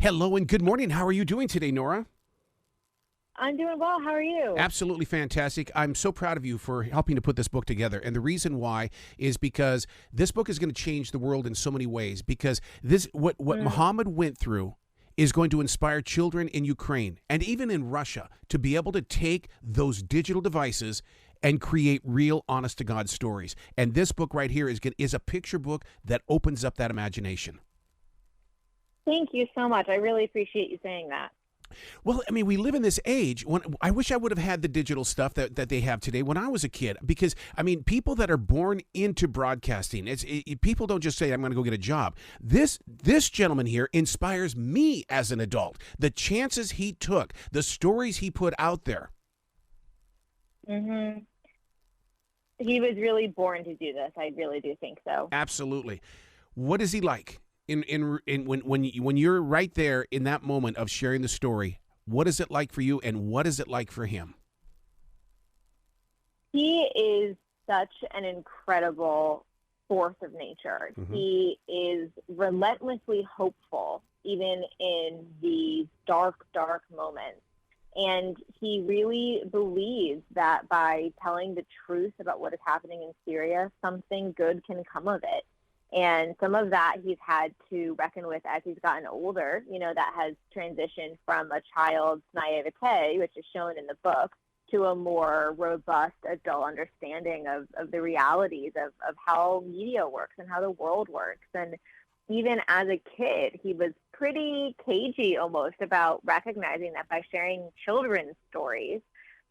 Hello and good morning. How are you doing today, Nora? I'm doing well. How are you? Absolutely fantastic. I'm so proud of you for helping to put this book together. And the reason why is because this book is going to change the world in so many ways. Because what Muhammad went through is going to inspire children in Ukraine and even in Russia to be able to take those digital devices and create real, honest to God stories. And this book right here is a picture book that opens up that imagination. Thank you so much. I really appreciate you saying that. Well, I mean, we live in this age when I wish I would have had the digital stuff that they have today when I was a kid. Because, I mean, people that are born into broadcasting, people don't just say, I'm going to go get a job. This gentleman here inspires me as an adult. The chances he took, the stories he put out there. Mm-hmm. He was really born to do this. I really do think so. Absolutely. What is he like? When you're right there in that moment of sharing the story, what is it like for you and what is it like for him? He is such an incredible force of nature. Mm-hmm. He is relentlessly hopeful, even in these dark, dark moments. And he really believes that by telling the truth about what is happening in Syria, something good can come of it. And some of that he's had to reckon with as he's gotten older, that has transitioned from a child's naivete, which is shown in the book, to a more robust adult understanding of the realities of how media works and how the world works. And even as a kid, he was pretty cagey almost about recognizing that by sharing children's stories,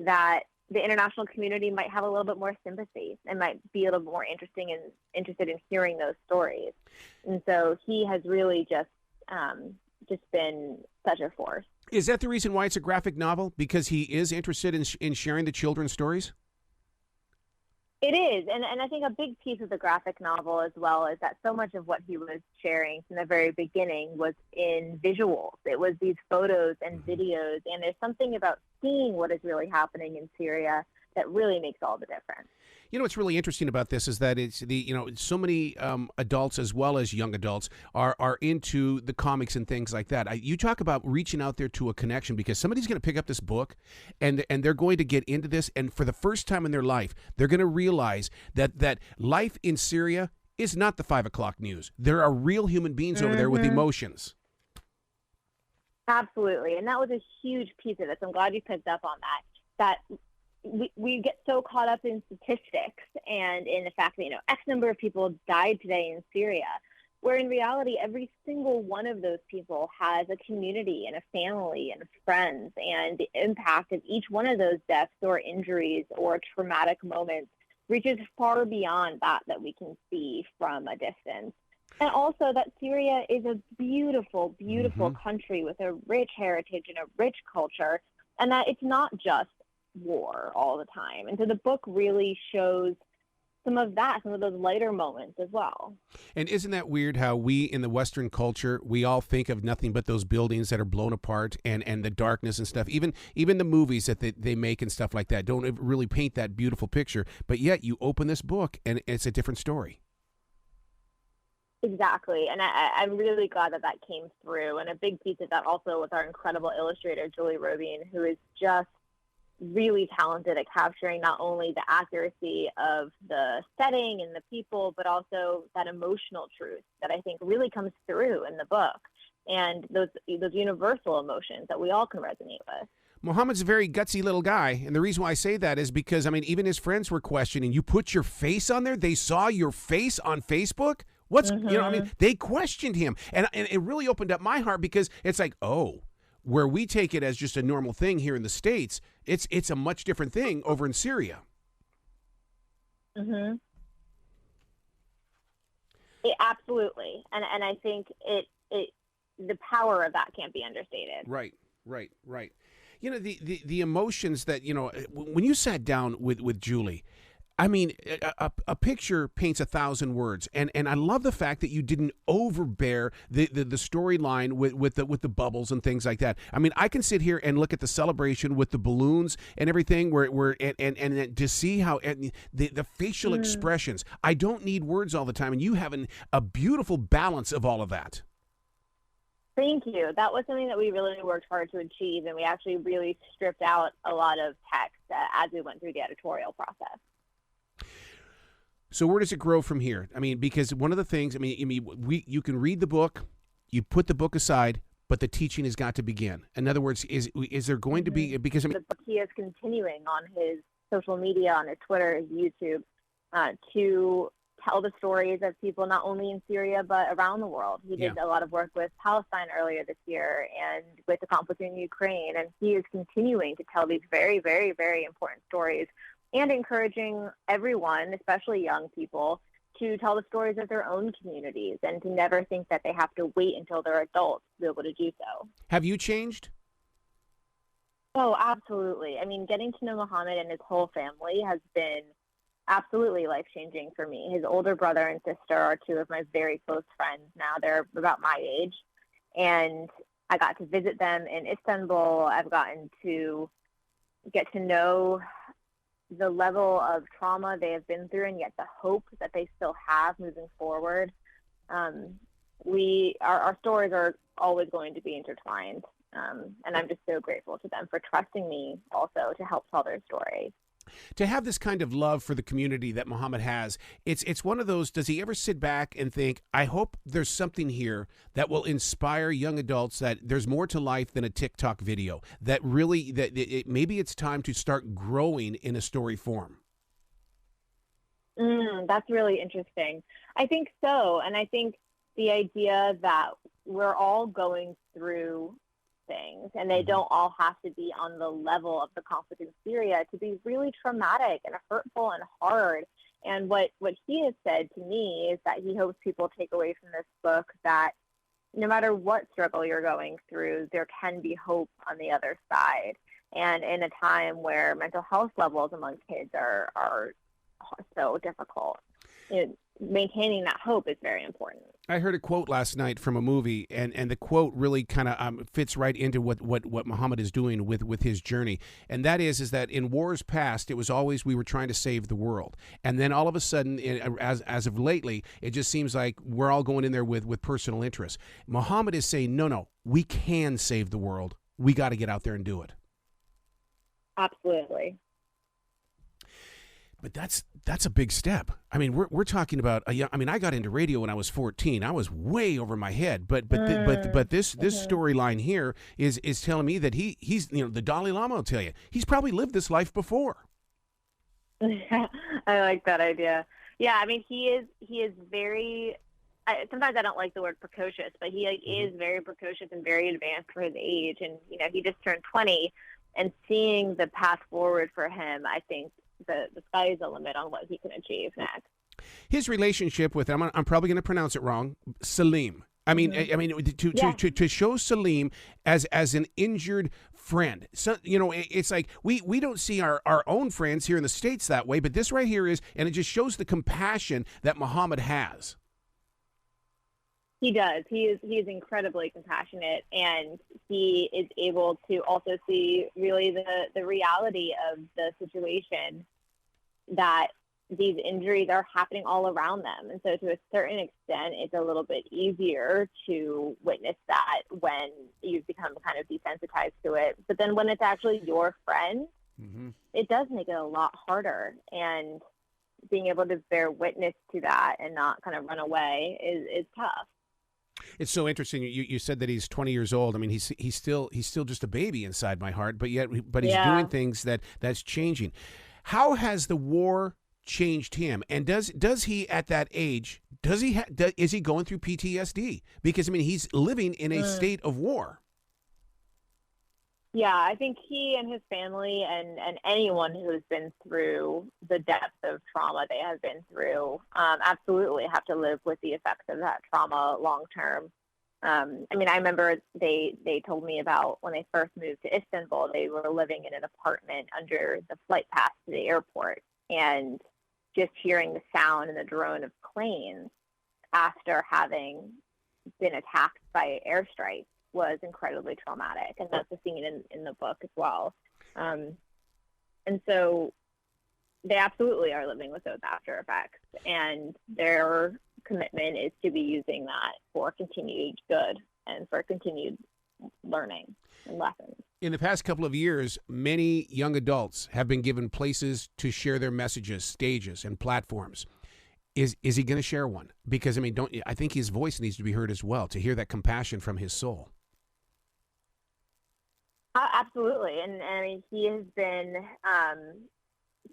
that the international community might have a little bit more sympathy and might be a little more interested in hearing those stories. And so he has really just been such a force. Is that the reason why it's a graphic novel? Because he is interested in sharing the children's stories? It is. And I think a big piece of the graphic novel as well is that so much of what he was sharing from the very beginning was in visuals. It was these photos and videos. And there's something about seeing what is really happening in Syria that really makes all the difference. You know, what's really interesting about this is that it's so many adults as well as young adults are into the comics and things like that. You talk about reaching out there to a connection because somebody's going to pick up this book and they're going to get into this. And for the first time in their life, they're going to realize that life in Syria is not the 5 o'clock news. There are real human beings over there with emotions. Absolutely. And that was a huge piece of it. So I'm glad you picked up on that. We get so caught up in statistics and in the fact that, X number of people died today in Syria, where in reality, every single one of those people has a community and a family and friends, and the impact of each one of those deaths or injuries or traumatic moments reaches far beyond that we can see from a distance. And also that Syria is a beautiful, beautiful country with a rich heritage and a rich culture, and that it's not just war all the time. And so the book really shows some of those lighter moments as well. And isn't that weird how we in the Western culture, we all think of nothing but those buildings that are blown apart and the darkness and stuff. Even the movies that they make and stuff like that don't really paint that beautiful picture. But yet you open this book and it's a different story. Exactly. And I'm really glad that came through. And a big piece of that also was our incredible illustrator, Julie Robien, who is just really talented at capturing not only the accuracy of the setting and the people, but also that emotional truth that I think really comes through in the book, and those universal emotions that we all can resonate with. Muhammad's a very gutsy little guy, and the reason why I say that is because, even his friends were questioning, you put your face on there? They saw your face on Facebook? They questioned him, and it really opened up my heart because it's like, where we take it as just a normal thing here in the States, it's a much different thing over in Syria. Mm-hmm. Absolutely. And I think the power of that can't be understated. Right. The emotions that, when you sat down with Julie, a picture paints 1,000 words, and I love the fact that you didn't overbear the storyline with the bubbles and things like that. I can sit here and look at the celebration with the balloons and everything, where to see how the facial expressions. I don't need words all the time, and you have a beautiful balance of all of that. Thank you. That was something that we really worked hard to achieve, and we actually really stripped out a lot of text as we went through the editorial process. So where does it grow from here? I mean, because one of the things, you can read the book, you put the book aside, but the teaching has got to begin. In other words, is there going to be, because the book, he is continuing on his social media, on his Twitter, his YouTube, to tell the stories of people not only in Syria but around the world. He did a lot of work with Palestine earlier this year and with the conflict in Ukraine, and he is continuing to tell these very, very, very important stories and encouraging everyone, especially young people, to tell the stories of their own communities and to never think that they have to wait until they're adults to be able to do so. Have you changed? Oh, absolutely. I mean, getting to know Muhammad and his whole family has been absolutely life-changing for me. His older brother and sister are two of my very close friends now. They're about my age. And I got to visit them in Istanbul. I've gotten to get to know the level of trauma they have been through and yet the hope that they still have moving forward. Our stories are always going to be intertwined. And I'm just so grateful to them for trusting me also to help tell their story. To have this kind of love for the community that Muhammad has, it's one of those, does he ever sit back and think, I hope there's something here that will inspire young adults that there's more to life than a TikTok video, that really, maybe it's time to start growing in a story form? That's really interesting. I think so. And I think the idea that we're all going through things, and they don't all have to be on the level of the conflict in Syria to be really traumatic and hurtful and hard. And what he has said to me is that he hopes people take away from this book that no matter what struggle you're going through, there can be hope on the other side. And in a time where mental health levels among kids are so difficult, maintaining that hope is very important. I heard a quote last night from a movie, and the quote really kind of fits right into what Muhammad is doing with his journey. And that is that in wars past, it was always we were trying to save the world. And then all of a sudden, as of lately, it just seems like we're all going in there with personal interests. Muhammad is saying, no, we can save the world. We got to get out there and do it. Absolutely. But that's a big step. I mean, we're talking about I got into radio when I was 14. I was way over my head. But this storyline here is telling me that he's the Dalai Lama will tell you he's probably lived this life before. I like that idea. Yeah, I mean he is very. Sometimes I don't like the word precocious, but he is very precocious and very advanced for his age. And he just turned 20, and seeing the path forward for him, I think. The sky is the limit on what he can achieve next. His relationship with, I'm probably going to pronounce it wrong, Salim. To show Salim as an injured friend. So, it's like we don't see our own friends here in the States that way, but this right here is, and it just shows the compassion that Muhammad has. He does. He is incredibly compassionate, and he is able to also see really the reality of the situation, that these injuries are happening all around them. And so to a certain extent, it's a little bit easier to witness that when you've become kind of desensitized to it. But then when it's actually your friend, it does make it a lot harder. And being able to bear witness to that and not kind of run away is tough. It's so interesting. You said that he's 20 years old. I mean, he's still just a baby inside my heart, but he's doing things that's changing. How has the war changed him? And does he at that age, is he going through PTSD? Because he's living in a state of war. Yeah, I think he and his family and anyone who has been through the depth of trauma they have been through absolutely have to live with the effects of that trauma long term. I remember they told me about when they first moved to Istanbul, they were living in an apartment under the flight path to the airport, and just hearing the sound and the drone of planes after having been attacked by airstrikes was incredibly traumatic, and that's a scene in the book as well. And so they absolutely are living with those after effects, and their commitment is to be using that for continued good and for continued learning and lessons. In the past couple of years, many young adults have been given places to share their messages, stages, and platforms. Is he going to share one? Because, I mean, I think his voice needs to be heard as well, to hear that compassion from his soul. Absolutely. And I mean, he has been,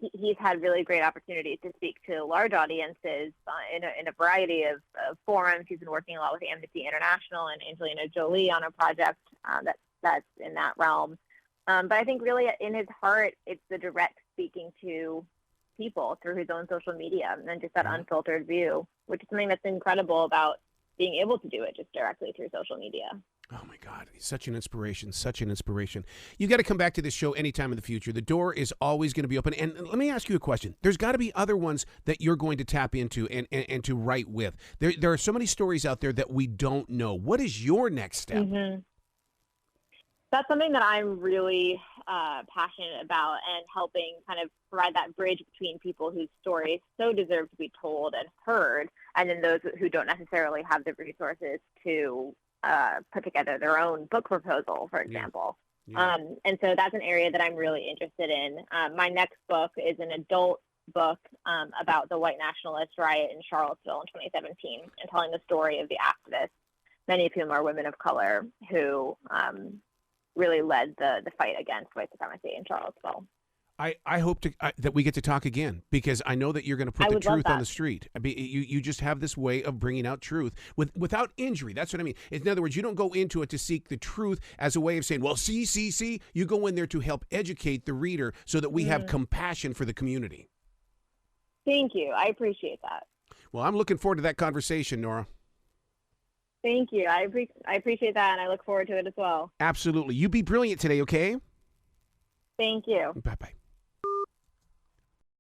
he's had really great opportunities to speak to large audiences in a variety of forums. He's been working a lot with Amnesty International and Angelina Jolie on a project that's in that realm. But I think really in his heart, it's the direct speaking to people through his own social media and just that unfiltered view, which is something that's incredible about being able to do it just directly through social media. Oh, my God. He's such an inspiration, such an inspiration. You got to come back to this show anytime in the future. The door is always going to be open. And let me ask you a question. There's got to be other ones that you're going to tap into and to write with. There are so many stories out there that we don't know. What is your next step? Mm-hmm. That's something that I'm really passionate about, and helping kind of provide that bridge between people whose stories so deserve to be told and heard, and then those who don't necessarily have the resources to put together their own book proposal, for example. Yeah. And so that's an area that I'm really interested in. My next book is an adult book about the white nationalist riot in Charlottesville in 2017, and telling the story of the activists, many of whom are women of color, who really led the fight against white supremacy in Charlottesville. I hope that we get to talk again, because I know that you're going to put the truth on the street. I mean, you just have this way of bringing out truth without injury. That's what I mean. In other words, you don't go into it to seek the truth as a way of saying, well, see. You go in there to help educate the reader so that we have compassion for the community. Thank you. I appreciate that. Well, I'm looking forward to that conversation, Nora. Thank you. I appreciate that, and I look forward to it as well. Absolutely. You be brilliant today, okay? Thank you. Bye-bye.